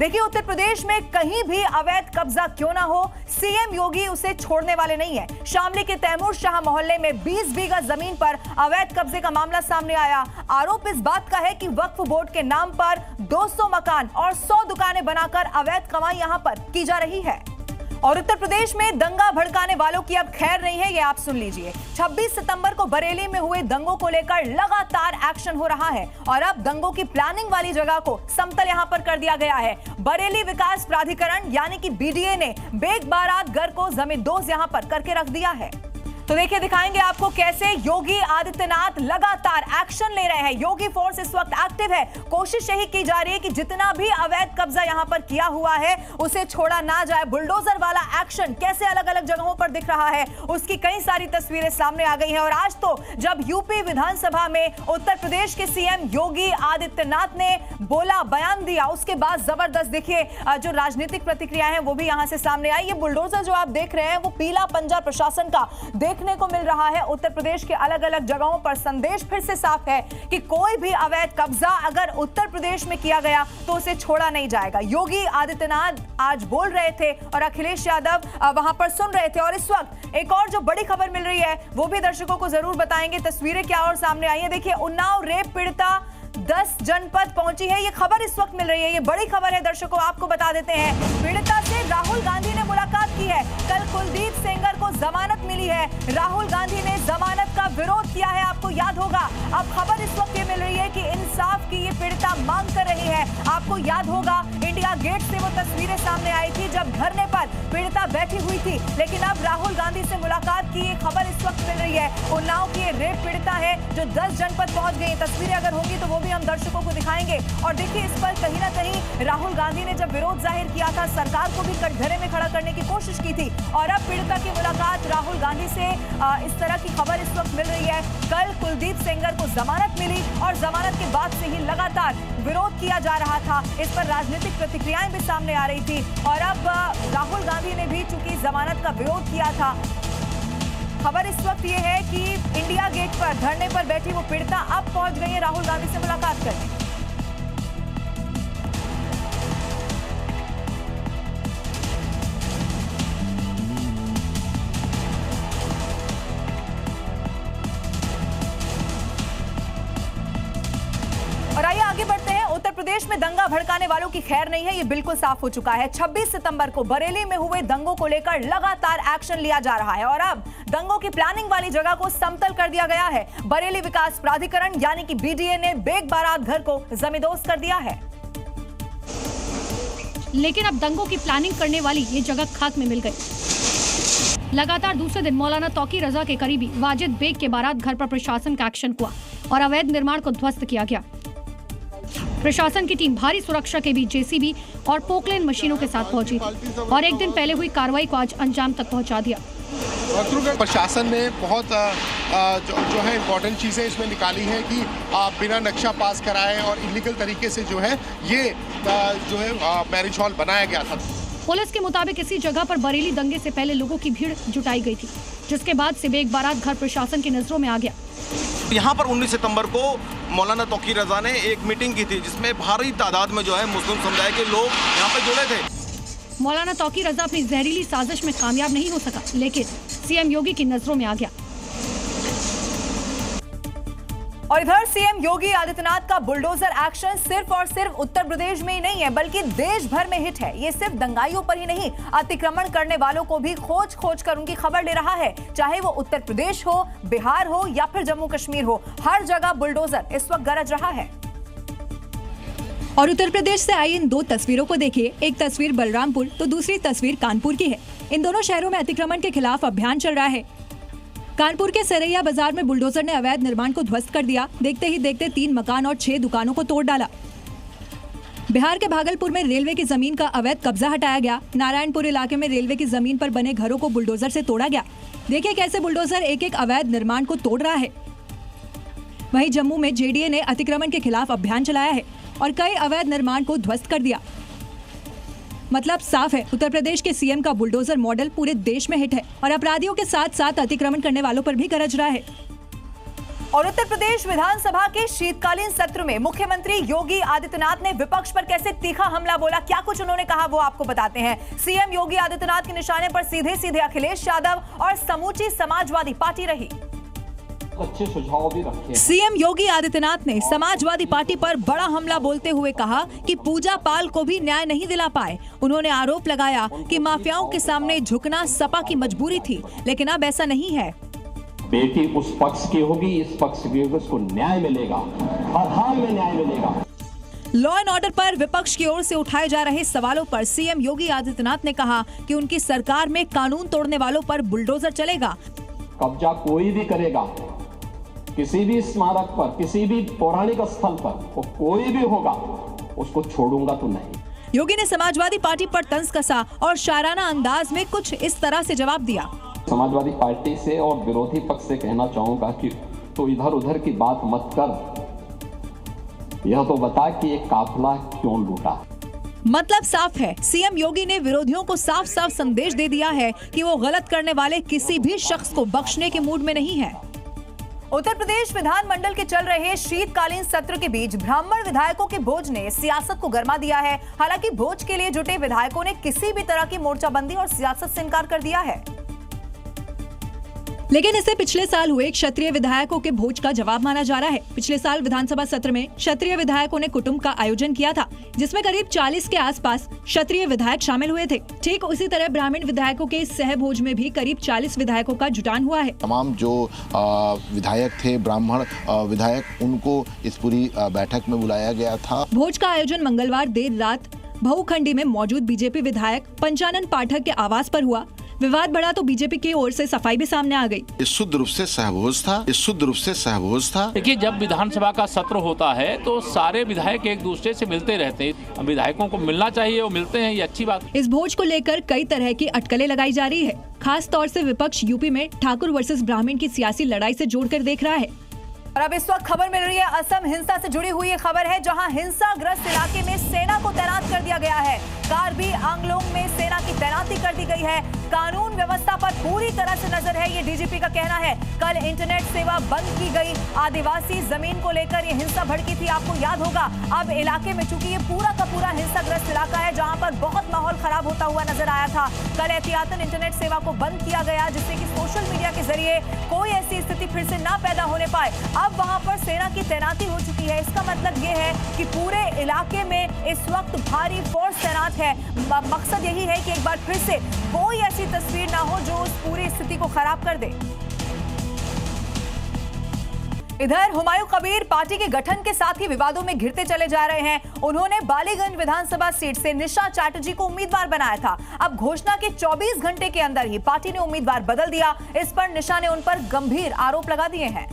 देखिए, उत्तर प्रदेश में कहीं भी अवैध कब्जा क्यों ना हो, सीएम योगी उसे छोड़ने वाले नहीं है। शामली के तैमूर शाह मोहल्ले में 20 बीघा जमीन पर अवैध कब्जे का मामला सामने आया। आरोप इस बात का है कि वक्फ बोर्ड के नाम पर 200 मकान और 100 दुकानें बनाकर अवैध कमाई यहां पर की जा रही है। और उत्तर प्रदेश में दंगा भड़काने वालों की अब खैर नहीं है, ये आप सुन लीजिए। 26 सितंबर को बरेली में हुए दंगों को लेकर लगातार एक्शन हो रहा है और अब दंगों की प्लानिंग वाली जगह को समतल यहां पर कर दिया गया है। बरेली विकास प्राधिकरण यानी कि बीडीए ने बेग बारात घर को जमींदोज यहां पर करके रख दिया है। तो देखिए, दिखाएंगे आपको कैसे योगी आदित्यनाथ लगातार एक्शन ले रहे हैं। योगी फोर्स इस वक्त एक्टिव है। कोशिश यही की जा रही है कि जितना भी अवैध कब्जा यहां पर किया हुआ है उसे छोड़ा ना जाए। बुलडोजर वाला एक्शन कैसे अलग अलग जगहों पर दिख रहा है, उसकी कई सारी तस्वीरें सामने आ गई हैं। और आज तो जब यूपी विधानसभा में उत्तर प्रदेश के सीएम योगी आदित्यनाथ ने बोला, बयान दिया, उसके बाद जबरदस्त देखिए जो राजनीतिक प्रतिक्रियाएं हैं वो भी यहां से सामने आई। ये बुलडोजर जो आप देख रहे हैं वो पीला पंजा प्रशासन का देखने को मिल रहा है। उत्तर प्रदेश के अलग अलग जगहों पर संदेश फिर से साफ है कि कोई भी अवैध कब्जा अगर उत्तर प्रदेश में किया गया तो उसे छोड़ा नहीं जाएगा। योगी आदित्यनाथ आज बोल रहे थे और अखिलेश यादव वहां पर सुन रहे थे। और इस वक्त एक और जो बड़ी खबर मिल रही है वो भी दर्शकों को जरूर बताएंगे। तस्वीरें क्या और सामने आई है, देखिए। उन्नाव रेप पीड़िता 10 जनपद पहुंची है, ये खबर इस वक्त मिल रही है। ये बड़ी खबर है दर्शकों, आपको बता देते हैं। पीड़िता से राहुल गांधी ने मुलाकात की है। कल कुलदीप सेंगर को जमानत मिली है। राहुल गांधी ने जमानत का विरोध किया है, आपको याद होगा। अब खबर इस वक्त ये मिल रही है कि इंसाफ की ये पीड़िता मांग कर रही है। आपको याद होगा इंडिया गेट से वो तस्वीरें सामने आई थी जब धरने पर पीड़िता बैठी हुई थी, लेकिन अब राहुल गांधी से मुलाकात की ये खबर इस वक्त मिल रही है। उन्नाव की ये रेप पीड़िता है जो 10 जनपद पहुंच गई। तस्वीरें अगर होंगी तो वो भी हम दर्शकों को दिखाएंगे। और देखिए, इस पर कहीं ना कहीं राहुल गांधी ने जब विरोध जाहिर किया था, सरकार को भी कटघरे में खड़ा करने की कोशिश की थी। और अब पीड़िता की मुलाकात राहुल गांधी से इस तरह की खबर इस वक्त मिल रही है। कल कुलदीप सेंगर को जमानत मिली और जमानत के बाद से ही लगातार विरोध किया जा रहा था। इस पर राजनीतिक प्रतिक्रियाएं भी सामने आ रही थी। और अब राहुल गांधी ने भी चूंकि जमानत का विरोध किया था, खबर इस वक्त ये है कि इंडिया गेट पर धरने पर बैठी वो पीड़िता अब पहुंच गई है राहुल गांधी से मुलाकात करने। और आइए आगे बढ़ते हैं। उत्तर प्रदेश में दंगा भड़काने वालों की खैर नहीं है, ये बिल्कुल साफ हो चुका है। 26 सितंबर को बरेली में हुए दंगों को लेकर लगातार एक्शन लिया जा रहा है और अब दंगों की प्लानिंग वाली जगह को समतल कर दिया गया है। बरेली विकास प्राधिकरण यानी कि बीडीए ने बेग बारात घर को जमींदोज कर दिया है। लेकिन अब दंगों की प्लानिंग करने वाली ये जगह खाक में मिल गई। लगातार दूसरे दिन मौलाना तौकी रजा के करीबी वाजिद बेग के बारात घर पर प्रशासन का एक्शन हुआ और अवैध निर्माण को ध्वस्त किया गया। प्रशासन की टीम भारी सुरक्षा के बीच जेसीबी और पोकलेन मशीनों के साथ पहुंची और एक दिन पहले हुई कार्रवाई को आज अंजाम तक पहुंचा दिया। प्रशासन ने बहुत जो है इम्पोर्टेंट चीज़ें इसमें निकाली हैं कि बिना नक्शा पास कराए और इलीगल तरीके से जो है ये जो है मैरिज हॉल बनाया गया था। पुलिस के मुताबिक इसी जगह पर बरेली दंगे से पहले लोगों की भीड़ जुटाई गई थी, जिसके बाद से बेग बारात घर प्रशासन की नजरों में आ गया। यहाँ पर 19 सितंबर को मौलाना तौकी रजा ने एक मीटिंग की थी जिसमें भारी तादाद में जो है मुस्लिम समुदाय के लोग यहाँ पर जुड़े थे। मौलाना तौकी रजा अपनी जहरीली साजिश में कामयाब नहीं हो सका, लेकिन सीएम योगी की नजरों में आ गया। और इधर सीएम योगी आदित्यनाथ का बुलडोजर एक्शन सिर्फ और सिर्फ उत्तर प्रदेश में ही नहीं है बल्कि देश भर में हिट है। ये सिर्फ दंगाइयों पर ही नहीं, अतिक्रमण करने वालों को भी खोज खोज कर उनकी खबर ले रहा है। चाहे वो उत्तर प्रदेश हो, बिहार हो या फिर जम्मू कश्मीर हो, हर जगह बुलडोजर इस वक्त गरज रहा है। और उत्तर प्रदेश से आई इन 2 तस्वीरों को देखिए। एक तस्वीर बलरामपुर तो दूसरी तस्वीर कानपुर की है। इन दोनों शहरों में अतिक्रमण के खिलाफ अभियान चल रहा है। कानपुर के सरैया बाजार में बुलडोजर ने अवैध निर्माण को ध्वस्त कर दिया। देखते ही देखते 3 मकान और 6 दुकानों को तोड़ डाला। बिहार के भागलपुर में रेलवे की जमीन का अवैध कब्जा हटाया गया। नारायणपुर इलाके में रेलवे की जमीन पर बने घरों को बुलडोजर से तोड़ा गया। देखिए कैसे बुलडोजर एक एक अवैध निर्माण को तोड़ रहा है। वहीं जम्मू में जेडीए ने अतिक्रमण के खिलाफ अभियान चलाया है और कई अवैध निर्माण को ध्वस्त कर दिया। मतलब साफ है, उत्तर प्रदेश के सीएम का बुलडोजर मॉडल पूरे देश में हिट है और अपराधियों के साथ साथ अतिक्रमण करने वालों पर भी गरज रहा है। और उत्तर प्रदेश विधानसभा के शीतकालीन सत्र में मुख्यमंत्री योगी आदित्यनाथ ने विपक्ष पर कैसे तीखा हमला बोला, क्या कुछ उन्होंने कहा वो आपको बताते हैं। सीएम योगी आदित्यनाथ के निशाने पर सीधे सीधे अखिलेश यादव और समूची समाजवादी पार्टी रही। अच्छे सुझाव भी रखे। सीएम योगी आदित्यनाथ ने समाजवादी पार्टी पर बड़ा हमला बोलते हुए कहा कि पूजा पाल को भी न्याय नहीं दिला पाए। उन्होंने आरोप लगाया कि माफियाओं के सामने झुकना सपा की मजबूरी थी, लेकिन अब ऐसा नहीं है। बेटी उस पक्ष की होगी, इस पक्ष की होगी, उसको न्याय मिलेगा, हर हाल में न्याय मिलेगा। लॉ एंड ऑर्डर पर विपक्ष की ओर से उठाए जा रहे सवालों पर सीएम योगी आदित्यनाथ ने कहा कि उनकी सरकार में कानून तोड़ने वालों पर बुलडोजर चलेगा। कब्जा कोई भी करेगा, किसी भी स्मारक पर, किसी भी पौराणिक स्थल पर, वो कोई भी होगा, उसको छोड़ूंगा तो नहीं। योगी ने समाजवादी पार्टी पर तंज कसा और शायराना अंदाज में कुछ इस तरह से जवाब दिया। समाजवादी पार्टी से और विरोधी पक्ष से कहना चाहूंगा कि तो इधर उधर की बात मत कर, यह तो बता कि एक काफिला क्यों लूटा। मतलब साफ है, सीएम योगी ने विरोधियों को साफ साफ संदेश दे दिया है कि वो गलत करने वाले किसी भी शख्स को बख्शने के मूड में नहीं है। उत्तर प्रदेश विधानमंडल के चल रहे शीतकालीन सत्र के बीच ब्राह्मण विधायकों के भोज ने सियासत को गरमा दिया है। हालांकि भोज के लिए जुटे विधायकों ने किसी भी तरह की मोर्चाबंदी और सियासत से इनकार कर दिया है, लेकिन इसे पिछले साल हुए क्षत्रिय विधायकों के भोज का जवाब माना जा रहा है। पिछले साल विधानसभा सत्र में क्षत्रिय विधायकों ने कुटुंब का आयोजन किया था, जिसमें करीब 40 के आसपास क्षत्रिय विधायक शामिल हुए थे। ठीक उसी तरह ब्राह्मण विधायकों के सह भोज में भी करीब 40 विधायकों का जुटान हुआ है। तमाम जो विधायक थे, ब्राह्मण विधायक, उनको इस पूरी बैठक में बुलाया गया था। भोज का आयोजन मंगलवार देर रात बहुखंडी में मौजूद बीजेपी विधायक पंचानन पाठक के आवास पर हुआ। विवाद बढ़ा तो बीजेपी की ओर से सफाई भी सामने आ गई। इस शुद्ध रूप से सहभोज था, देखिए, जब विधानसभा का सत्र होता है तो सारे विधायक एक दूसरे से मिलते रहते हैं। विधायकों को मिलना चाहिए, वो मिलते हैं, ये अच्छी बात। इस भोज को लेकर कई तरह की अटकलें लगाई जा रही है। खास तौर से विपक्ष यूपी में ठाकुर वर्सेस ब्राह्मण की सियासी लड़ाई से जोड़कर देख रहा है। और अब इस वक्त खबर मिल रही है असम हिंसा से जुड़ी हुई ये खबर है, जहां हिंसाग्रस्त इलाके में सेना को तैनात कर दिया गया है। कार्बी आंगलोंग में सेना की तैनाती कर दी गई है। कानून व्यवस्था पर पूरी तरह से नजर है, ये डीजीपी का कहना है। कल इंटरनेट सेवा बंद की गई। आदिवासी जमीन को लेकर ये हिंसा भड़की थी, आपको याद होगा। अब इलाके में चूंकि ये पूरा का पूरा हिंसाग्रस्त इलाका है, जहां पर बहुत माहौल खराब होता हुआ नजर आया था, कल एहतियातन इंटरनेट सेवा को बंद किया गया, जिससे कि सोशल मीडिया के जरिए कोई ऐसी स्थिति फिर से ना पैदा होने पाए। अब वहां पर सेना की तैनाती हो चुकी है। इसका मतलब ये है कि पूरे इलाके में इस वक्त भारी फोर्स तैनात है। मकसद यही है कि एक बार फिर से कोई ऐसी तस्वीर ना हो जो उस पूरी स्थिति को खराब कर दे। इधर हुमायूं कबीर पार्टी के गठन के साथ ही विवादों में घिरते चले जा रहे हैं। उन्होंने बालीगंज विधानसभा सीट से निशा चैटर्जी को उम्मीदवार बनाया था। अब घोषणा के 24 घंटे के अंदर ही पार्टी ने उम्मीदवार बदल दिया। इस पर निशा ने उन पर गंभीर आरोप लगा दिए हैं।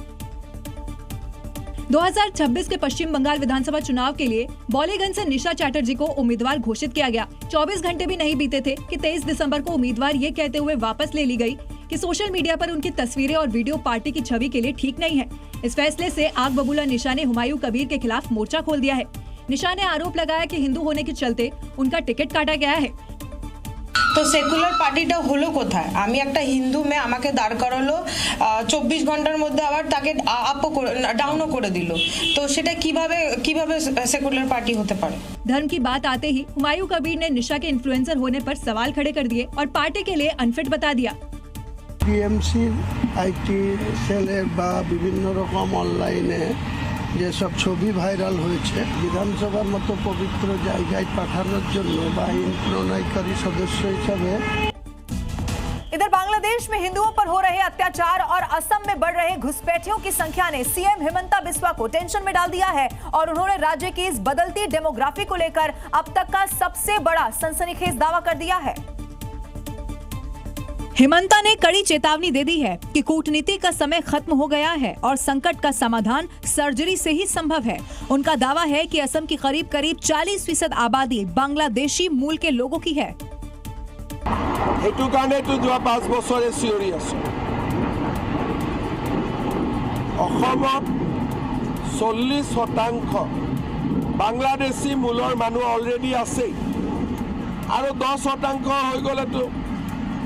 2026 के पश्चिम बंगाल विधानसभा चुनाव के लिए बालीगंज से निशा चैटर्जी को उम्मीदवार घोषित किया गया। 24 घंटे भी नहीं बीते थे कि 23 दिसंबर को उम्मीदवार ये कहते हुए वापस ले ली गई कि सोशल मीडिया पर उनकी तस्वीरें और वीडियो पार्टी की छवि के लिए ठीक नहीं है। इस फैसले से आग बबूला निशा ने हुमायूं कबीर के खिलाफ मोर्चा खोल दिया है। निशा ने आरोप लगाया कि हिंदू होने के चलते उनका टिकट काटा गया है। तो सेकुलर पार्टीटा हलो कोथाय? आमी एकटा हिंदू में आमाके दाঁড় করালো 24 ঘন্টার মধ্যে আবার তাকে আপও ডাউনও করে দিল। তো সেটা কিভাবে সেকুলর পার্টি হতে পারে? धर्म की बात आते ही हुमायूं कबीर ने निशा के इन्फ्लुएंसर होने पर सवाल खड़े कर दिए और पार्टी के लिए अनफिट बता दिया। टीएमसी आईटी सेलेर बा विभिन्न रकम অনলাইনে যেসব ছবি ভাইরাল হয়েছে বিধানসভার মতো পবিত্র জায়গায় পাঠানোর জন্য বা আইন প্রণয়নকারী সদস্য হিসাবে। इधर बांग्लादेश में हिंदुओं पर हो रहे अत्याचार और असम में बढ़ रहे घुसपैठियों की संख्या ने सीएम हिमंता बिस्वा को टेंशन में डाल दिया है और उन्होंने राज्य की इस बदलती डेमोग्राफी को लेकर अब तक का सबसे बड़ा सनसनीखेज दावा कर दिया है। हिमंता ने कड़ी चेतावनी दे दी है कि कूटनीति का समय खत्म हो गया है और संकट का समाधान सर्जरी से ही संभव है। उनका दावा है कि असम की करीब 40% आबादी बांग्लादेशी मूल के लोगों की है। हेतु काने तो जो 5 বছরে চিঞৰি আছে অসমত 40% বাংলাদেশী মূলৰ মানুহ অলৰেডি আছে আৰু 10% হৈ গলেতো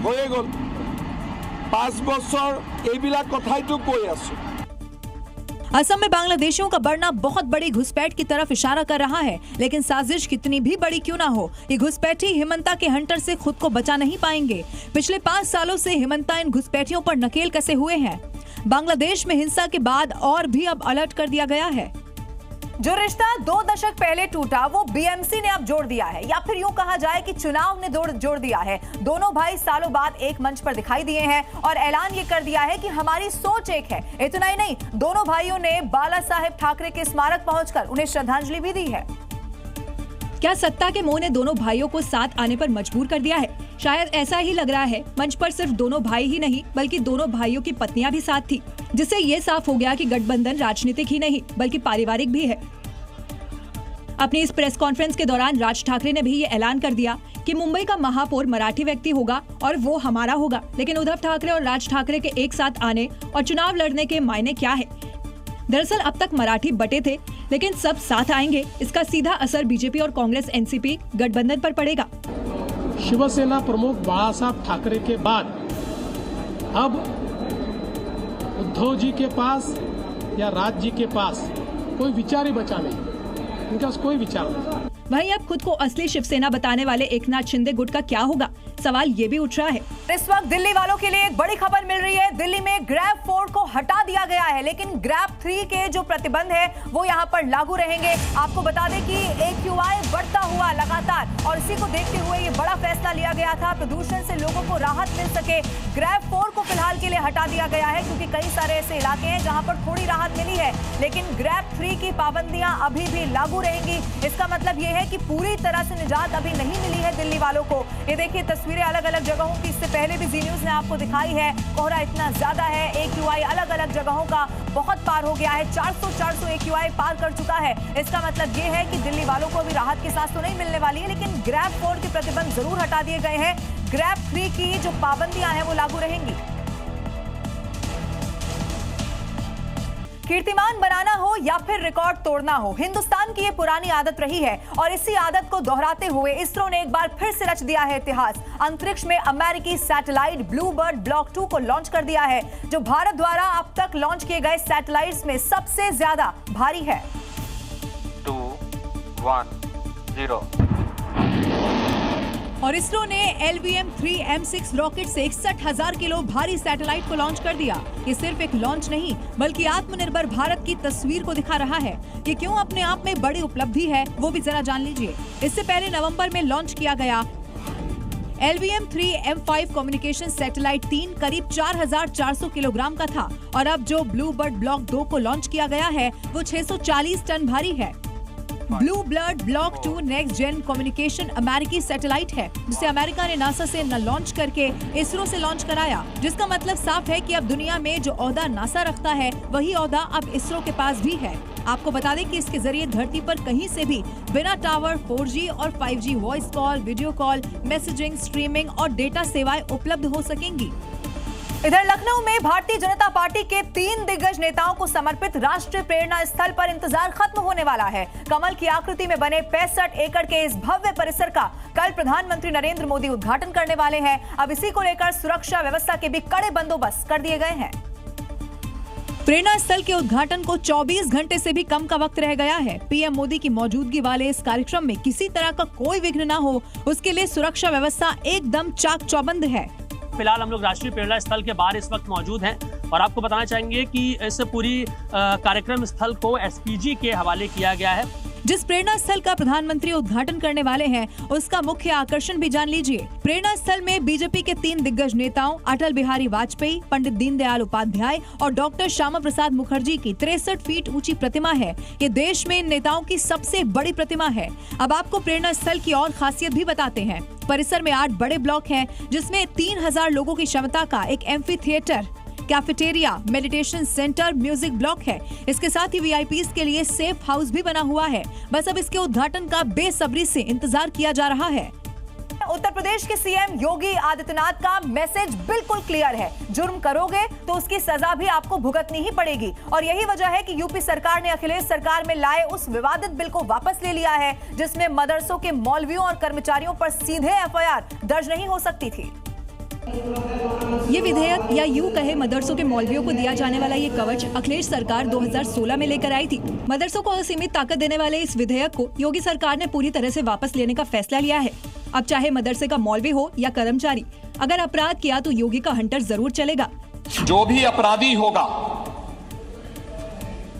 হয়ে গল। 5 বছৰ এইবিলাক কথাইতো কৈ আছো। असम में बांग्लादेशियों का बढ़ना बहुत बड़ी घुसपैठ की तरफ इशारा कर रहा है, लेकिन साजिश कितनी भी बड़ी क्यों ना हो, ये घुसपैठी हिमंता के हंटर से खुद को बचा नहीं पाएंगे। पिछले 5 सालों से हिमंता इन घुसपैठियों पर नकेल कसे हुए हैं। बांग्लादेश में हिंसा के बाद और भी अब अलर्ट कर दिया गया है। जो रिश्ता 2 दशक पहले टूटा वो बीएमसी ने अब जोड़ दिया है, या फिर यूं कहा जाए कि चुनाव ने जोड़ दिया है। दोनों भाई सालों बाद एक मंच पर दिखाई दिए हैं और ऐलान ये कर दिया है कि हमारी सोच एक है। इतना ही नहीं, दोनों भाइयों ने बाला साहेब ठाकरे के स्मारक पहुंचकर उन्हें श्रद्धांजलि भी दी है। क्या सत्ता के मोह ने दोनों भाइयों को साथ आने पर मजबूर कर दिया है? शायद ऐसा ही लग रहा है। मंच पर सिर्फ दोनों भाई ही नहीं बल्कि दोनों भाइयों की पत्नियां भी साथ थी, जिससे ये साफ हो गया कि गठबंधन राजनीतिक ही नहीं बल्कि पारिवारिक भी है। अपनी इस प्रेस कॉन्फ्रेंस के दौरान राज ठाकरे ने भी ये ऐलान कर दिया कि मुंबई का महापौर मराठी व्यक्ति होगा और वो हमारा होगा। लेकिन उद्धव ठाकरे और राज ठाकरे के एक साथ आने और चुनाव लड़ने के मायने क्या है? दरअसल अब तक मराठी बटे थे, लेकिन सब साथ आएंगे। इसका सीधा असर बीजेपी और कांग्रेस एनसीपी गठबंधन पर पड़ेगा। शिवसेना प्रमुख बाळासाहेब ठाकरे के बाद अब उद्धव जी के पास या राज जी के पास कोई विचार ही बचा नहीं, इनका कोई विचार नहीं। वहीं अब खुद को असली शिवसेना बताने वाले एकनाथ शिंदे गुट का क्या होगा, सवाल ये भी उठ रहा है। इस वक्त दिल्ली वालों के लिए एक बड़ी खबर मिल रही है। दिल्ली में ग्रैब 4 को हटा दिया गया है, लेकिन ग्रैब 3 के जो प्रतिबंध है वो यहाँ पर लागू रहेंगे। आपको बता दें कि AQI बढ़ता हुआ लगातार, और इसी को देखते हुए ये बड़ा फैसला लिया गया था, प्रदूषण से लोगों को राहत मिल सके। ग्रैब 4 को फिलहाल के लिए हटा दिया गया है, क्योंकि कई सारे ऐसे इलाके हैं जहाँ पर थोड़ी राहत मिली है, लेकिन ग्रैब 3 की पाबंदियां अभी भी लागू रहेंगी। इसका मतलब ये है कि पूरी तरह से निजात अभी नहीं मिली है दिल्ली वालों को। ये देखिए तस्वीरें अलग अलग जगहों की, इससे पहले भी जी न्यूज ने आपको दिखाई है। कोहरा इतना ज्यादा है, AQI अलग अलग जगहों का बहुत पार हो गया है, 400 AQI पार कर चुका है। इसका मतलब ये है कि दिल्ली वालों को अभी राहत की सांस तो नहीं मिलने वाली है, लेकिन ग्रैब 4 के प्रतिबंध जरूर हटा दिए गए हैं। ग्रैब 3 की जो पाबंदियां हैं वो लागू रहेंगी। कीर्तिमान बनाना हो या फिर रिकॉर्ड तोड़ना हो, हिंदुस्तान की ये पुरानी आदत रही है, और इसी आदत को दोहराते हुए इसरो ने एक बार फिर से रच दिया है इतिहास। अंतरिक्ष में अमेरिकी सैटेलाइट ब्लूबर्ड ब्लॉक 2 को लॉन्च कर दिया है, जो भारत द्वारा अब तक लॉन्च किए गए सैटेलाइट्स में सबसे ज्यादा भारी है। 2, 1, 0। और इसरो ने LVM-3 M6 रॉकेट से 61,000 किलो भारी सैटेलाइट को लॉन्च कर दिया। ये सिर्फ एक लॉन्च नहीं बल्कि आत्मनिर्भर भारत की तस्वीर को दिखा रहा है। ये क्यों अपने आप में बड़ी उपलब्धि है वो भी जरा जान लीजिए। इससे पहले नवंबर में लॉन्च किया गया LVM-3 M5 कम्युनिकेशन सैटेलाइट 3 करीब 4,400 किलोग्राम का था, और अब जो ब्लूबर्ड ब्लॉक 2 को लॉन्च किया गया है वो 640 टन भारी है। BlueBird block 2 next gen communication अमेरिकी सैटेलाइट है, जिसे अमेरिका ने नासा से न लॉन्च करके इसरो से लॉन्च कराया, जिसका मतलब साफ है कि अब दुनिया में जो ओहदा नासा रखता है वही ओहदा अब इसरो के पास भी है। आपको बता दें कि इसके जरिए धरती पर कहीं से भी बिना टावर 4G और 5G voice call, video call, messaging, streaming और डेटा सेवाएं उपलब्ध हो सकेंगी। इधर लखनऊ में भारतीय जनता पार्टी के 3 दिग्गज नेताओं को समर्पित राष्ट्रीय प्रेरणा स्थल पर इंतजार खत्म होने वाला है। कमल की आकृति में बने 65 एकड़ के इस भव्य परिसर का कल प्रधानमंत्री नरेंद्र मोदी उद्घाटन करने वाले हैं। अब इसी को लेकर सुरक्षा व्यवस्था के भी कड़े बंदोबस्त कर दिए गए हैं। प्रेरणा स्थल के उद्घाटन को 24 घंटे से भी कम का वक्त रह गया है। पीएम मोदी की मौजूदगी वाले इस कार्यक्रम में किसी तरह का कोई विघ्न न हो, उसके लिए सुरक्षा व्यवस्था एकदम चाक चौबंद है। फिलहाल हम लोग राष्ट्रीय प्रेरणा स्थल के बाहर इस वक्त मौजूद हैं और आपको बताना चाहेंगे कि इस पूरी कार्यक्रम स्थल को SPG के हवाले किया गया है। जिस प्रेरणा स्थल का प्रधानमंत्री उद्घाटन करने वाले हैं उसका मुख्य आकर्षण भी जान लीजिए। प्रेरणा स्थल में बीजेपी के 3 दिग्गज नेताओं अटल बिहारी वाजपेयी, पंडित दीनदयाल उपाध्याय और डॉक्टर श्यामा प्रसाद मुखर्जी की 63 फीट ऊंची प्रतिमा है। ये देश में इन नेताओं की सबसे बड़ी प्रतिमा है। अब आपको प्रेरणा स्थल की और खासियत भी बताते हैं। परिसर में 8 बड़े ब्लॉक हैं, जिसमें 3000 लोगों की क्षमता का एक amphi theatre, cafeteria, meditation centre, music block है। इसके साथ ही VIPs के लिए सेफ हाउस भी बना हुआ है। बस अब इसके उद्घाटन का बेसब्री से इंतजार किया जा रहा है। उत्तर प्रदेश के CM योगी आदित्यनाथ का मैसेज बिल्कुल क्लियर है। जुर्म करोगे तो उसकी सजा भी आपको भुगतनी ही पड़ेगी, और यही वजह है कि यूपी सरकार ने अखिलेश सरकार में लाए उस विवादित बिल को वापस ले लिया है, जिसमें मदरसों के मौलवियों और कर्मचारियों पर सीधे FIR दर्ज नहीं हो सकती थी। ये विधेयक या यूं कहे मदरसों के मौलवियों को दिया जाने वाला ये कवच अखिलेश सरकार 2016 में लेकर आई थी। मदरसों को असीमित ताकत देने वाले इस विधेयक को योगी सरकार ने पूरी तरह से वापस लेने का फैसला लिया है। अब चाहे मदरसे का मौलवी हो या कर्मचारी, अगर अपराध किया तो योगी का हंटर जरूर चलेगा। जो भी अपराधी होगा,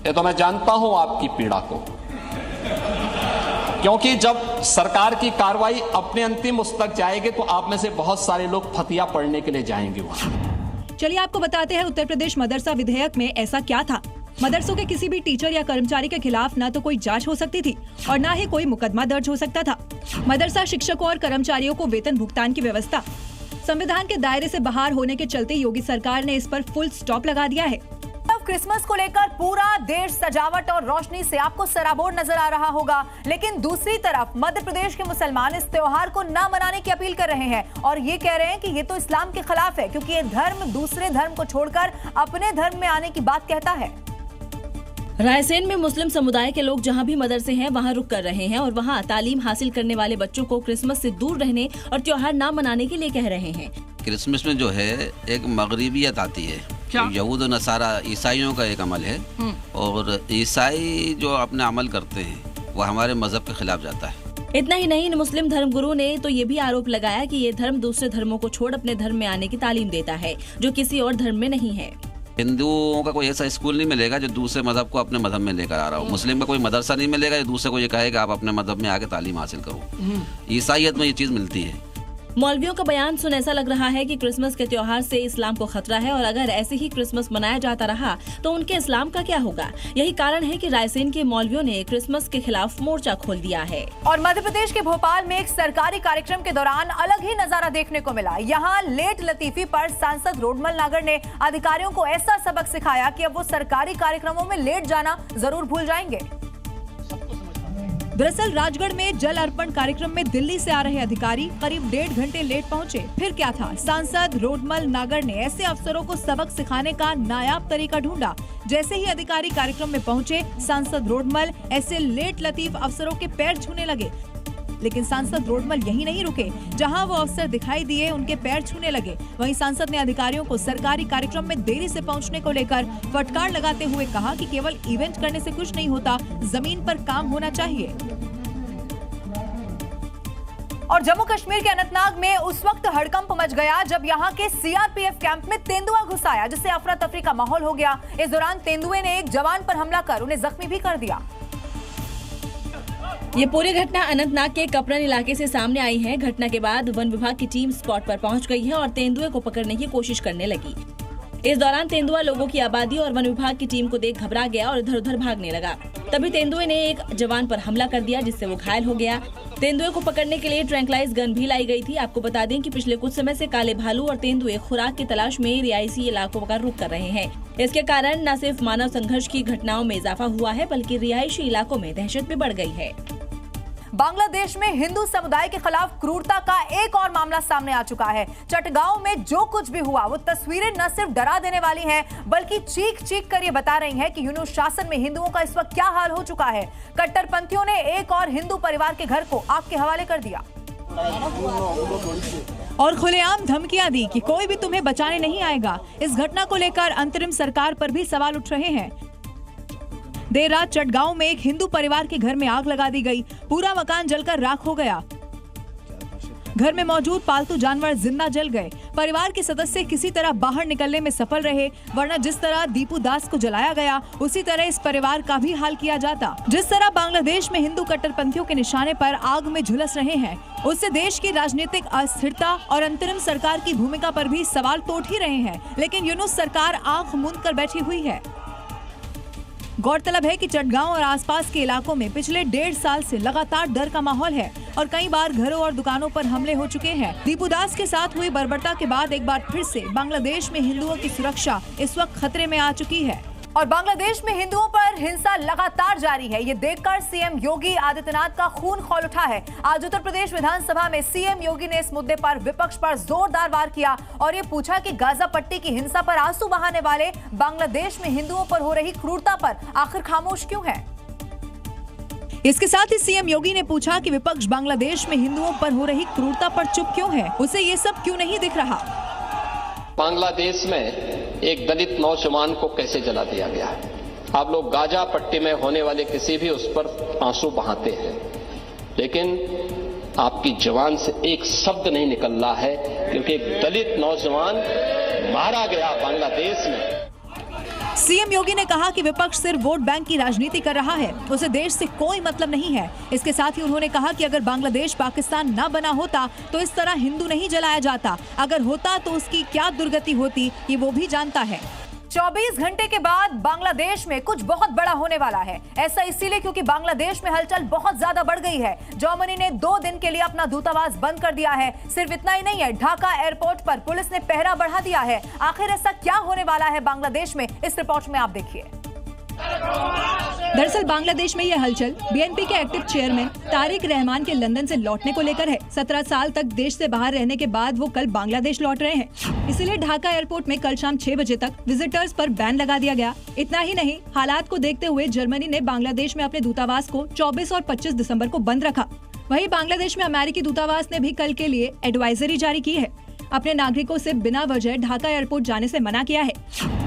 ये तो मैं जानता हूं आपकी पीड़ा को, क्योंकि जब सरकार की कार्रवाई अपने अंतिम उस तक जाएगी तो आप में से बहुत सारे लोग फतिया पढ़ने के लिए जाएंगे वहां। चलिए आपको बताते हैं उत्तर प्रदेश मदरसा विधेयक में ऐसा क्या था। मदरसों के किसी भी टीचर या कर्मचारी के खिलाफ न तो कोई जांच हो सकती थी और न ही कोई मुकदमा दर्ज हो सकता था। मदरसा शिक्षकों और कर्मचारियों को वेतन भुगतान की व्यवस्था संविधान के दायरे से बाहर होने के चलते योगी सरकार ने इस पर फुल स्टॉप लगा दिया है। क्रिसमस को लेकर पूरा देश सजावट और रोशनी से आपको सराबोर नजर आ रहा होगा, लेकिन दूसरी तरफ मध्य प्रदेश के मुसलमान इस त्योहार को न मनाने की अपील कर रहे हैं और ये कह रहे हैं कि ये तो इस्लाम के खिलाफ है, क्योंकि ये धर्म दूसरे धर्म को छोड़कर अपने धर्म में आने की बात कहता है। रायसेन में मुस्लिम समुदाय के लोग जहां भी मदरसे हैं वहां रुक कर रहे हैं और वहां तालीम हासिल करने वाले बच्चों को क्रिसमस से दूर रहने और त्योहार न मनाने के लिए कह रहे हैं। क्रिसमस में जो है एक मगरिबियत आती है, यहूद और नसारा ईसाइयों का एक अमल है और ईसाई जो अपने अमल करते हैं वो हमारे मजहब के खिलाफ जाता है। इतना ही नहीं, मुस्लिम धर्मगुरु ने तो ये भी आरोप लगाया कि ये धर्म दूसरे धर्मों को छोड़ अपने धर्म में आने की तालीम देता है, जो किसी और धर्म में नहीं है। हिंदुओं का कोई ऐसा स्कूल नहीं मिलेगा जो दूसरे मजहब को अपने मजहब में लेकर आ रहा हो। मुस्लिम का कोई मदरसा नहीं मिलेगा जो दूसरे को ये कहेगा आप अपने मजहब में आके तालीम हासिल करो। ईसाइयत में ये चीज मिलती है। मौलवियों का बयान सुन ऐसा लग रहा है कि क्रिसमस के त्योहार से इस्लाम को खतरा है और अगर ऐसे ही क्रिसमस मनाया जाता रहा तो उनके इस्लाम का क्या होगा। यही कारण है कि रायसेन के मौलवियों ने क्रिसमस के खिलाफ मोर्चा खोल दिया है। और मध्य प्रदेश के भोपाल में एक सरकारी कार्यक्रम के दौरान अलग ही नजारा देखने को मिला। यहाँ लेट लतीफी पर सांसद रोडमल नागर ने अधिकारियों को ऐसा सबक सिखाया कि अब वो सरकारी कार्यक्रमों में लेट जाना जरूर भूल जाएंगे। दरअसल राजगढ़ में जल अर्पण कार्यक्रम में दिल्ली से आ रहे अधिकारी करीब 1.5 घंटे लेट पहुंचे। फिर क्या था, सांसद रोडमल नागर ने ऐसे अफसरों को सबक सिखाने का नायाब तरीका ढूंढा। जैसे ही अधिकारी कार्यक्रम में पहुंचे, सांसद रोडमल ऐसे लेट लतीफ अफसरों के पैर छूने लगे। लेकिन सांसद रोडमल यही नहीं रुके, जहां वो अफसर दिखाई दिए उनके पैर छूने लगे। वहीं सांसद ने अधिकारियों को सरकारी कार्यक्रम में देरी से पहुंचने को लेकर फटकार लगाते हुए कहा कि केवल इवेंट करने से कुछ नहीं होता, जमीन पर काम होना चाहिए। और जम्मू कश्मीर के अनंतनाग में उस वक्त हड़कंप मच गया जब यहां के सीआरपीएफ कैंप में तेंदुआ घुस आया, जिससे अफरा तफरी का माहौल हो गया। इस दौरान तेंदुए ने एक जवान पर हमला कर उन्हें जख्मी भी कर दिया। ये पूरी घटना अनंतनाग के कपरन इलाके से सामने आई है। घटना के बाद वन विभाग की टीम स्पॉट पर पहुंच गई है और तेंदुए को पकड़ने की कोशिश करने लगी। इस दौरान तेंदुआ लोगों की आबादी और वन विभाग की टीम को देख घबरा गया और इधर उधर भागने लगा। तभी तेंदुए ने एक जवान पर हमला कर दिया, जिससे वो घायल हो गया। तेंदुए को पकड़ने के लिए ट्रैंक्लाइज गन भी लाई गई थी। आपको बता दें कि पिछले कुछ समय से काले भालू और तेंदुए खुराक की तलाश में रिहायशी इलाकों का रुख कर रहे हैं। इसके कारण न सिर्फ मानव संघर्ष की घटनाओं में इजाफा हुआ है, बल्कि रिहायशी इलाकों में दहशत भी बढ़ गई है। बांग्लादेश में हिंदू समुदाय के खिलाफ क्रूरता का एक और मामला सामने आ चुका है। चटगांव में जो कुछ भी हुआ वो तस्वीरें न सिर्फ डरा देने वाली हैं, बल्कि चीख चीख कर ये बता रही हैं कि यूनुस शासन में हिंदुओं का इस वक्त क्या हाल हो चुका है। कट्टरपंथियों ने एक और हिंदू परिवार के घर को आग के हवाले कर दिया और खुलेआम धमकियां दी कि कोई भी तुम्हें बचाने नहीं आएगा। इस घटना को लेकर अंतरिम सरकार पर भी सवाल उठ रहे हैं। देर रात चटगांव में एक हिंदू परिवार के घर में आग लगा दी गई। पूरा मकान जलकर राख हो गया। घर में मौजूद पालतू जानवर जिंदा जल गए। परिवार के सदस्य किसी तरह बाहर निकलने में सफल रहे, वरना जिस तरह दीपू दास को जलाया गया उसी तरह इस परिवार का भी हाल किया जाता। जिस तरह बांग्लादेश में हिंदू कट्टरपंथियों के निशाने पर आग में झुलस रहे हैं, उससे देश की राजनीतिक अस्थिरता और अंतरिम सरकार की भूमिका पर भी सवाल तो उठ ही रहे हैं। लेकिन यूनुस सरकार आंख मूंद कर बैठी हुई है। गौरतलब है कि चटगांव और आसपास के इलाकों में पिछले 1.5 साल से लगातार डर का माहौल है और कई बार घरों और दुकानों पर हमले हो चुके हैं। दीपू दास के साथ हुई बर्बरता के बाद एक बार फिर से बांग्लादेश में हिंदुओं की सुरक्षा इस वक्त खतरे में आ चुकी है। और बांग्लादेश में हिंदुओं पर हिंसा लगातार जारी है। ये देखकर सीएम योगी आदित्यनाथ का खून खौल उठा है। आज उत्तर प्रदेश विधानसभा में सीएम योगी ने इस मुद्दे पर विपक्ष पर जोरदार वार किया और ये पूछा कि गाजा पट्टी की हिंसा पर आंसू बहाने वाले बांग्लादेश में हिंदुओं पर हो रही क्रूरता पर आखिर खामोश क्यों है। इसके साथ ही सीएम योगी ने पूछा कि विपक्ष बांग्लादेश में हिंदुओं पर हो रही क्रूरता पर चुप क्यों है, उसे ये सब क्यों नहीं दिख रहा। बांग्लादेश में एक दलित नौजवान को कैसे जला दिया गया है। आप लोग गाजा पट्टी में होने वाले किसी भी उस पर आंसू बहाते हैं, लेकिन आपकी जबान से एक शब्द नहीं निकल रहा है, क्योंकि एक दलित नौजवान मारा गया बांग्लादेश में। सीएम योगी ने कहा कि विपक्ष सिर्फ वोट बैंक की राजनीति कर रहा है, उसे देश से कोई मतलब नहीं है। इसके साथ ही उन्होंने कहा कि अगर बांग्लादेश पाकिस्तान न बना होता तो इस तरह हिंदू नहीं जलाया जाता, अगर होता तो उसकी क्या दुर्गति होती ये वो भी जानता है। 24 घंटे के बाद बांग्लादेश में कुछ बहुत बड़ा होने वाला है। ऐसा इसीलिए क्योंकि बांग्लादेश में हलचल बहुत ज्यादा बढ़ गई है। जर्मनी ने 2 दिन के लिए अपना दूतावास बंद कर दिया है। सिर्फ इतना ही नहीं है, ढाका एयरपोर्ट पर पुलिस ने पहरा बढ़ा दिया है। आखिर ऐसा क्या होने वाला है बांग्लादेश में, इस रिपोर्ट में आप देखिए। दरअसल बांग्लादेश में ये हलचल बीएनपी के एक्टिव चेयरमैन तारिक रहमान के लंदन से लौटने को लेकर है। 17 साल तक देश से बाहर रहने के बाद वो कल बांग्लादेश लौट रहे हैं। इसलिए ढाका एयरपोर्ट में कल शाम 6 बजे तक विजिटर्स पर बैन लगा दिया गया। इतना ही नहीं, हालात को देखते हुए जर्मनी ने बांग्लादेश में अपने दूतावास को 24 और 25 दिसंबर को बंद रखा। वहीं बांग्लादेश में अमेरिकी दूतावास ने भी कल के लिए एडवाइजरी जारी की है। अपने नागरिकों से बिना वजह ढाका एयरपोर्ट जाने से मना किया है।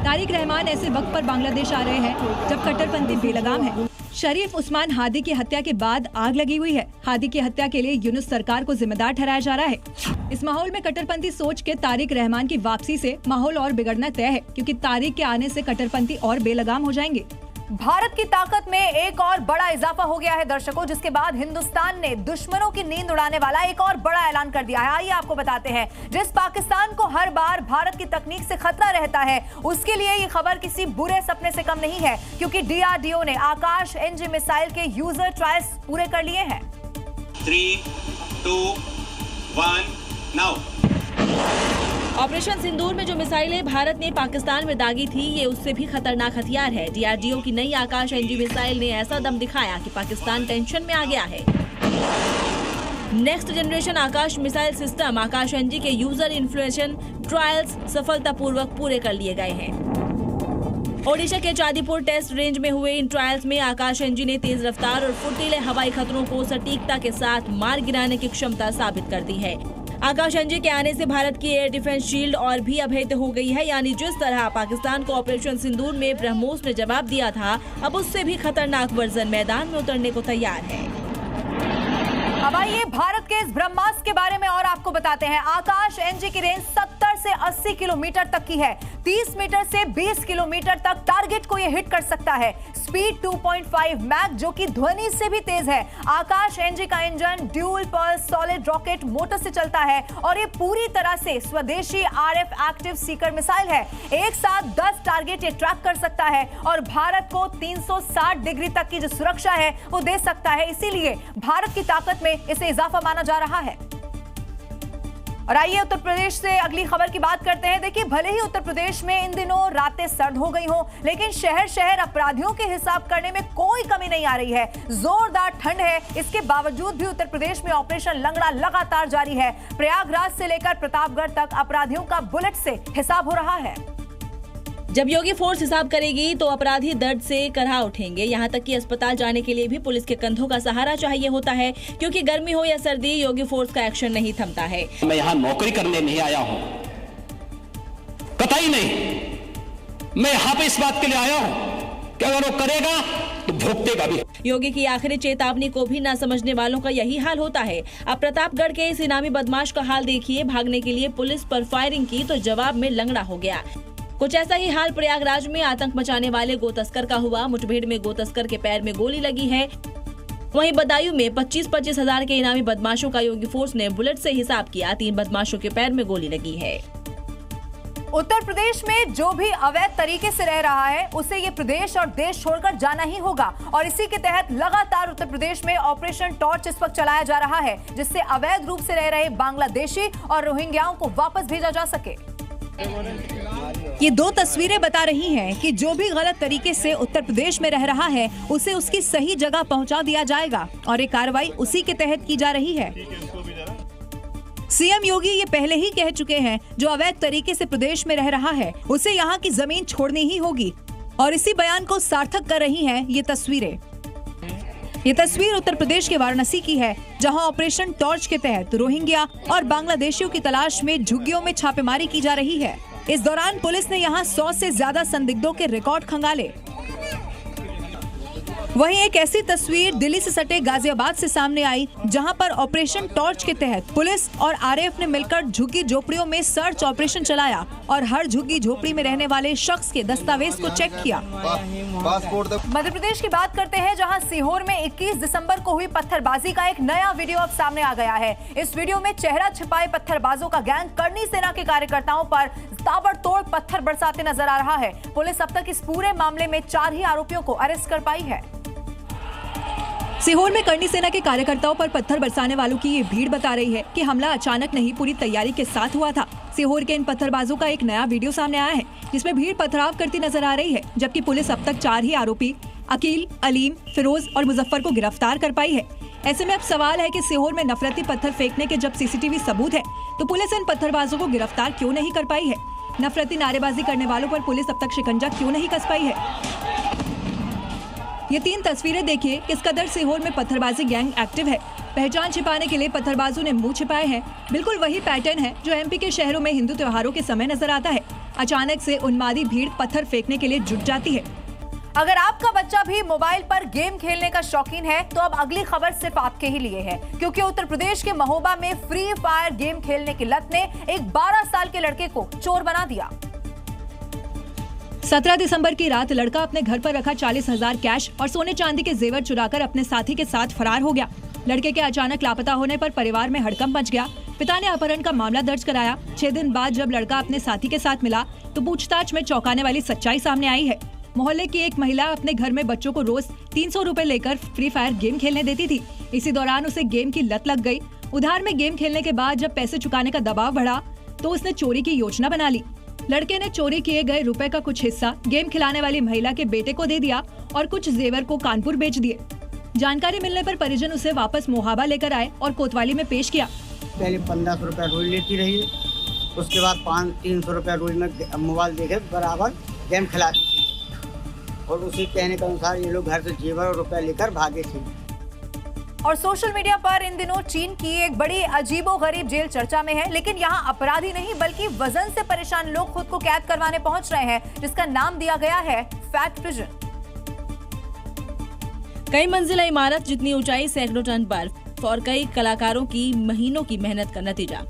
तारिक रहमान ऐसे वक्त पर बांग्लादेश आ रहे हैं जब कट्टरपंथी बेलगाम है। शरीफ उस्मान हादी की हत्या के बाद आग लगी हुई है। हादी की हत्या के लिए यूनुस सरकार को जिम्मेदार ठहराया जा रहा है। इस माहौल में कट्टरपंथी सोच के तारिक रहमान की वापसी से माहौल और बिगड़ना तय है, क्योंकि तारिक के आने से कट्टरपंथी और बेलगाम हो जाएंगे। भारत की ताकत में एक और बड़ा इजाफा हो गया है दर्शकों, जिसके बाद हिंदुस्तान ने दुश्मनों की नींद उड़ाने वाला एक और बड़ा ऐलान कर दिया है। आइए आपको बताते हैं। जिस पाकिस्तान को हर बार भारत की तकनीक से खतरा रहता है, उसके लिए ये खबर किसी बुरे सपने से कम नहीं है, क्योंकि डीआरडीओ ने आकाश एनजी मिसाइल के यूजर ट्रायल्स पूरे कर लिए हैं। 3, 2, 1 नाउ। ऑपरेशन सिंदूर में जो मिसाइलें भारत ने पाकिस्तान में दागी थी, ये उससे भी खतरनाक हथियार है। डीआरडीओ की नई आकाश एनजी मिसाइल ने ऐसा दम दिखाया कि पाकिस्तान टेंशन में आ गया है। नेक्स्ट जनरेशन आकाश मिसाइल सिस्टम आकाश एनजी के यूजर इन्फ्लुएंशन ट्रायल्स सफलतापूर्वक पूरे कर लिए गए हैं। ओडिशा के चांदीपुर टेस्ट रेंज में हुए इन ट्रायल्स में आकाश एनजी ने तेज रफ्तार और फुर्तीले हवाई खतरों को सटीकता के साथ मार गिराने की क्षमता साबित कर दी है। आकाश एनजी के आने से भारत की एयर डिफेंस शील्ड और भी अभेद्य हो गई है, यानी जिस तरह पाकिस्तान को ऑपरेशन सिंदूर में ब्रह्मोस ने जवाब दिया था, अब उससे भी खतरनाक वर्जन मैदान में उतरने को तैयार है। अब आइए भारत के इस ब्रह्मास्त्र के बारे में और आपको बताते हैं। आकाश एनजी की रेंज 70 से 80 किलोमीटर तक की है। 30 मीटर से 20 किलोमीटर तक टारगेट को ये हिट कर सकता है। स्पीड 2.5 मैक, जो कि ध्वनि से भी तेज है। आकाश एनजी का engine dual pulse solid rocket motor से चलता है और ये पूरी तरह से स्वदेशी आरएफ एक्टिव सीकर मिसाइल है। एक साथ 10 टारगेट ये ट्रैक कर सकता है और भारत को 360 डिग्री तक की जो सुरक्षा है वो दे सकता है। इसीलिए भारत की ताकत में इसे इजाफा माना जा रहा है। और आइए उत्तर प्रदेश से अगली खबर की बात करते हैं। देखिए, भले ही उत्तर प्रदेश में इन दिनों रातें सर्द हो गई हो, लेकिन शहर शहर अपराधियों के हिसाब करने में कोई कमी नहीं आ रही है। जोरदार ठंड है, इसके बावजूद भी उत्तर प्रदेश में ऑपरेशन लंगड़ा लगातार जारी है। प्रयागराज से लेकर प्रतापगढ़ तक अपराधियों का बुलेट से हिसाब हो रहा है। जब योगी फोर्स हिसाब करेगी तो अपराधी दर्द से करहा उठेंगे। यहाँ तक कि अस्पताल जाने के लिए भी पुलिस के कंधों का सहारा चाहिए होता है, क्योंकि गर्मी हो या सर्दी, योगी फोर्स का एक्शन नहीं थमता है। मैं यहाँ नौकरी करने नहीं आया हूँ, कतई नहीं। मैं यहाँ पे इस बात के लिए आया हूँ कि अगर वो करेगा तो भुगतेगा भी। योगी की आखिरी चेतावनी को भी ना समझने वालों का यही हाल होता है। अब प्रतापगढ़ के इस इनामी बदमाश का हाल देखिए। भागने के लिए पुलिस पर फायरिंग की तो जवाब में लंगड़ा हो गया। कुछ ऐसा ही हाल प्रयागराज में आतंक मचाने वाले गोतस्कर का हुआ। मुठभेड़ में गोतस्कर के पैर में गोली लगी है। वहीं बदायूं में 25-25 हजार के इनामी बदमाशों का योगी फोर्स ने बुलेट से हिसाब किया। 3 बदमाशों के पैर में गोली लगी है। उत्तर प्रदेश में जो भी अवैध तरीके से रह रहा है, उसे ये प्रदेश और देश छोड़कर जाना ही होगा। और इसी के तहत लगातार उत्तर प्रदेश में ऑपरेशन टॉर्च इस वक्त चलाया जा रहा है, जिससे अवैध रूप से रह रहे बांग्लादेशी और रोहिंग्याओं को वापस भेजा जा सके। ये 2 तस्वीरें बता रही हैं कि जो भी गलत तरीके से उत्तर प्रदेश में रह रहा है, उसे उसकी सही जगह पहुंचा दिया जाएगा और ये कार्रवाई उसी के तहत की जा रही है। सीएम योगी ये पहले ही कह चुके हैं, जो अवैध तरीके से प्रदेश में रह रहा है, उसे यहाँ की जमीन छोड़नी ही होगी। और इसी बयान को सार्थक कर रही हैं ये तस्वीरें। ये तस्वीर उत्तर प्रदेश के वाराणसी की है, जहां ऑपरेशन टॉर्च के तहत रोहिंग्या और बांग्लादेशियों की तलाश में झुग्गियों में छापेमारी की जा रही है। इस दौरान पुलिस ने यहां 100 से ज्यादा संदिग्धों के रिकॉर्ड खंगाले। वहीं एक ऐसी तस्वीर दिल्ली से सटे गाजियाबाद से सामने आई, जहां पर ऑपरेशन टॉर्च के तहत पुलिस और आरएएफ ने मिलकर झुग्गी झोपड़ियों में सर्च ऑपरेशन चलाया और हर झुग्गी झोपड़ी में रहने वाले शख्स के दस्तावेज को चेक किया। मध्य प्रदेश की बात करते हैं, जहां सीहोर में 21 दिसंबर को हुई पत्थरबाजी का एक नया वीडियो अब सामने आ गया है। इस वीडियो में चेहरा छिपाए पत्थरबाजों का गैंग करनी सेना के कार्यकर्ताओं पर ताबड़तोड़ पत्थर बरसाते नजर आ रहा है। पुलिस अब तक इस पूरे मामले में 4 ही आरोपियों को अरेस्ट कर पाई है। सीहोर में करनी सेना के कार्यकर्ताओं पर पत्थर बरसाने वालों की ये भीड़ बता रही है कि हमला अचानक नहीं, पूरी तैयारी के साथ हुआ था। सीहोर के इन पत्थरबाजों का एक नया वीडियो सामने आया है, जिसमें भीड़ पथराव करती नजर आ रही है, जबकि पुलिस अब तक 4 ही आरोपी अकील, अलीम, फिरोज और मुजफ्फर को गिरफ्तार कर पाई है। ऐसे में अब सवाल है कि सीहोर में नफरती पत्थर फेंकने के जब सीसीटीवी सबूत है, तो पुलिस इन पत्थरबाजों को गिरफ्तार क्यों नहीं कर पाई है? नफरती नारेबाजी करने वालों पर पुलिस अब तक शिकंजा क्यों नहीं कस पाई है? ये 3 तस्वीरें देखिए, किस कदर सीहोर में पत्थरबाजी गैंग एक्टिव है। पहचान छिपाने के लिए पत्थरबाजों ने मुंह छिपाए हैं। बिल्कुल वही पैटर्न है जो एमपी के शहरों में हिंदू त्योहारों के समय नजर आता है। अचानक से उन्मादी भीड़ पत्थर फेंकने के लिए जुट जाती है। अगर आपका बच्चा भी मोबाइल पर गेम खेलने का शौकीन है, तो अब अगली खबर सिर्फ आपके ही लिए है, क्योंकि उत्तर प्रदेश के महोबा में फ्री फायर गेम खेलने की लत ने एक 12 साल के लड़के को चोर बना दिया। 17 दिसंबर की रात लड़का अपने घर पर रखा 40,000 कैश और सोने चांदी के जेवर चुराकर अपने साथी के साथ फरार हो गया। लड़के के अचानक लापता होने पर परिवार में हड़कंप मच गया। पिता ने अपहरण का मामला दर्ज कराया। 6 दिन बाद जब लड़का अपने साथी के साथ मिला, तो पूछताछ में चौंकाने वाली सच्चाई सामने आई है। मोहल्ले की एक महिला अपने घर में बच्चों को रोज 300 रुपए लेकर फ्री फायर गेम खेलने देती थी। इसी दौरान उसे गेम की लत लग गई। उधार में गेम खेलने के बाद जब पैसे चुकाने का दबाव बढ़ा, तो उसने चोरी की योजना बना ली। लड़के ने चोरी किए गए रुपए का कुछ हिस्सा गेम खिलाने वाली महिला के बेटे को दे दिया और कुछ जेवर को कानपुर बेच दिए। जानकारी मिलने पर परिजन उसे वापस मोहाबा लेकर आए और कोतवाली में पेश किया। पहले 1500 रुपया रोज लेती रही, उसके बाद 300 रुपया रोज में मोबाइल देके बराबर गेम खिलाती थी और उसी कहने के अनुसार ये लोग घर से जेवर और रुपया लेकर भागे थे। और सोशल मीडिया पर इन दिनों चीन की एक बड़ी अजीबोगरीब जेल चर्चा में है, लेकिन यहाँ अपराधी नहीं बल्कि वजन से परेशान लोग खुद को कैद करवाने पहुंच रहे हैं, जिसका नाम दिया गया है फैट प्रिजन। कई मंजिला इमारत, जितनी ऊंचाई, सैकड़ों टन बर्फ और कई कलाकारों की महीनों की मेहनत का नतीजा।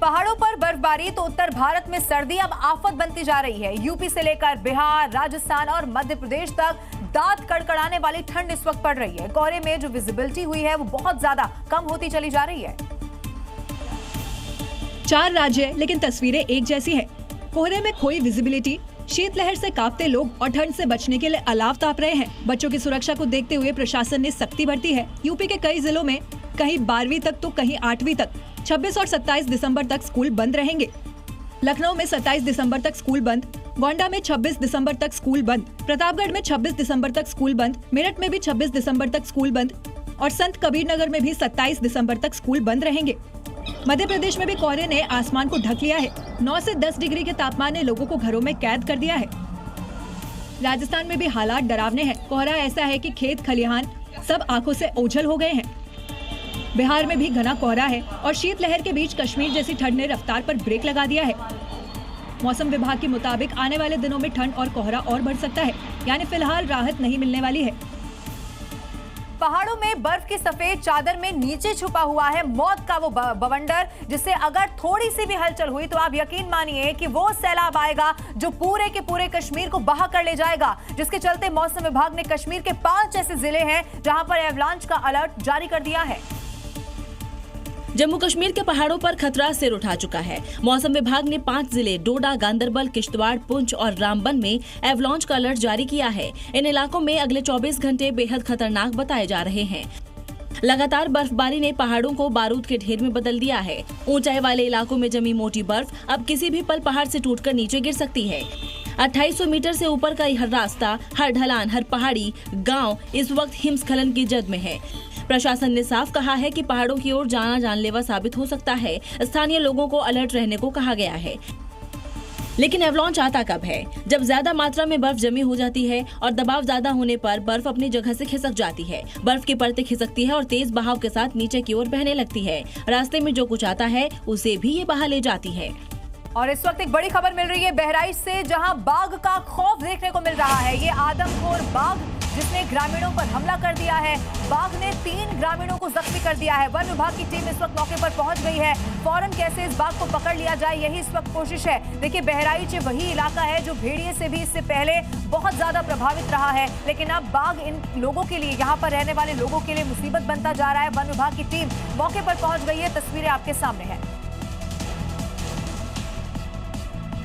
पहाड़ों पर बर्फबारी तो उत्तर भारत में सर्दी अब आफत बनती जा रही है। यूपी से लेकर बिहार, राजस्थान और मध्य प्रदेश तक दांत कड़कड़ाने वाली ठंड इस वक्त पड़ रही है। कोहरे में जो विजिबिलिटी हुई है वो बहुत ज्यादा कम होती चली जा रही है। 4 राज्य लेकिन तस्वीरें एक जैसी है। कोहरे में खोई विजिबिलिटी, शीतलहर से कांपते लोग और ठंड से बचने के लिए अलाव ताप रहे हैं। बच्चों की सुरक्षा को देखते हुए प्रशासन ने सख्ती बरती है। यूपी के कई जिलों में कहीं 12वीं तक तो कहीं 8वीं तक 26 और 27 दिसंबर तक स्कूल बंद रहेंगे। लखनऊ में 27 दिसंबर तक स्कूल बंद, गोंडा में 26 दिसंबर तक स्कूल बंद, प्रतापगढ़ में 26 दिसंबर तक स्कूल बंद, मेरठ में भी 26 दिसंबर तक स्कूल बंद और संत कबीर नगर में भी 27 दिसंबर तक स्कूल बंद रहेंगे। मध्य प्रदेश में भी कोहरे ने आसमान को ढक लिया है। 9 से 10 डिग्री के तापमान ने लोगों को घरों में कैद कर दिया है। राजस्थान में भी हालात डरावने हैं। कोहरा ऐसा है कि खेत खलिहान सब आंखों से ओझल हो गए हैं। बिहार में भी घना कोहरा है और शीतलहर के बीच कश्मीर जैसी ठंड ने रफ्तार पर ब्रेक लगा दिया है। मौसम विभाग के मुताबिक आने वाले दिनों में ठंड और कोहरा और बढ़ सकता है, यानी फिलहाल राहत नहीं मिलने वाली है। पहाड़ों में बर्फ की सफेद चादर में नीचे छुपा हुआ है मौत का वो बवंडर, जिससे अगर थोड़ी सी भी हलचल हुई तो आप यकीन मानिए कि वो सैलाब आएगा जो पूरे के पूरे कश्मीर को बहा कर ले जाएगा। जिसके चलते मौसम विभाग ने कश्मीर के 5 ऐसे जिले हैं जहां पर एवलांच का अलर्ट जारी कर दिया है। जम्मू कश्मीर के पहाड़ों पर खतरा सिर उठा चुका है। मौसम विभाग ने 5 जिले डोडा, गांदरबल, किश्तवाड़, पुंछ और रामबन में एवलांच का अलर्ट जारी किया है। इन इलाकों में अगले 24 घंटे बेहद खतरनाक बताए जा रहे हैं। लगातार बर्फबारी ने पहाड़ों को बारूद के ढेर में बदल दिया है। ऊंचाई वाले इलाकों में जमी मोटी बर्फ अब किसी भी पल पहाड़ से टूटकर नीचे गिर सकती है। 2800 मीटर से ऊपर का हर रास्ता, हर ढलान, हर पहाड़ी गांव इस वक्त हिमस्खलन की जद में है। प्रशासन ने साफ कहा है कि पहाड़ों की ओर जाना जानलेवा साबित हो सकता है। स्थानीय लोगों को अलर्ट रहने को कहा गया है। लेकिन एवलांच आता कब है? जब ज्यादा मात्रा में बर्फ जमी हो जाती है और दबाव ज्यादा होने पर बर्फ अपनी जगह से खिसक जाती है। बर्फ की परतें खिसकती है और तेज बहाव के साथ नीचे की ओर बहने लगती है। रास्ते में जो कुछ आता है उसे भी ये बहा ले जाती है। और इस वक्त एक बड़ी खबर मिल रही है बहराइच से, जहां बाघ का खौफ देखने को मिल रहा है। ये आदमखोर बाघ जिसने ग्रामीणों पर हमला कर दिया है। बाघ ने 3 ग्रामीणों को जख्मी कर दिया है। वन विभाग की टीम इस वक्त मौके पर पहुंच गई है। फौरन कैसे इस बाघ को पकड़ लिया जाए, यही इस वक्त कोशिश है। देखिए, बहराइच वही इलाका है जो भेड़िए से भी इससे पहले बहुत ज्यादा प्रभावित रहा है, लेकिन अब बाघ इन लोगों के लिए, यहाँ पर रहने वाले लोगों के लिए मुसीबत बनता जा रहा है। वन विभाग की टीम मौके पर पहुंच गई है। तस्वीरें आपके सामने हैं।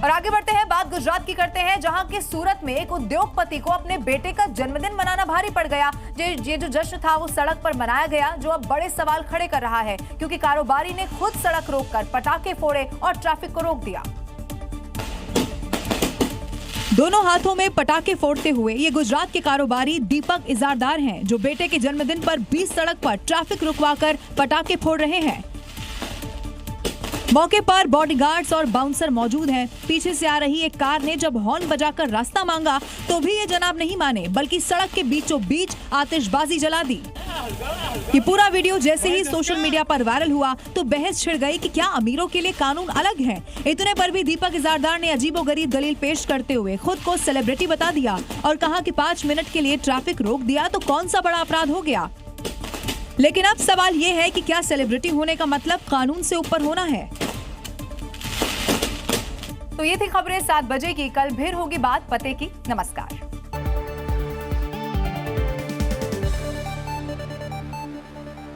और आगे बढ़ते हैं, बात गुजरात की करते हैं, जहां के सूरत में एक उद्योगपति को अपने बेटे का जन्मदिन मनाना भारी पड़ गया। ये जो जश्न था वो सड़क पर मनाया गया, जो अब बड़े सवाल खड़े कर रहा है, क्योंकि कारोबारी ने खुद सड़क रोककर पटाखे फोड़े और ट्रैफिक को रोक दिया। दोनों हाथों में पटाखे फोड़ते हुए ये गुजरात के कारोबारी दीपक इजारदार हैं, जो बेटे के जन्मदिन पर बीच सड़क पर ट्रैफिक रुकवाकर पटाखे फोड़ रहे हैं। मौके पर बॉडीगार्ड्स और बाउंसर मौजूद हैं। पीछे से आ रही एक कार ने जब हॉर्न बजाकर रास्ता मांगा तो भी ये जनाब नहीं माने, बल्कि सड़क के बीचों बीच आतिशबाजी जला दी। ये पूरा वीडियो जैसे ही सोशल मीडिया पर वायरल हुआ तो बहस छिड़ गई कि क्या अमीरों के लिए कानून अलग है। इतने पर भी दीपक इजारदार ने अजीबोगरीब दलील पेश करते हुए खुद को सेलिब्रिटी बता दिया और कहा कि 5 मिनट के लिए ट्रैफिक रोक दिया तो कौन सा बड़ा अपराध हो गया। लेकिन अब सवाल ये है कि क्या सेलिब्रिटी होने का मतलब कानून से ऊपर होना है। तो ये थी खबरें 7 बजे की। कल फिर होगी बात पते की। नमस्कार।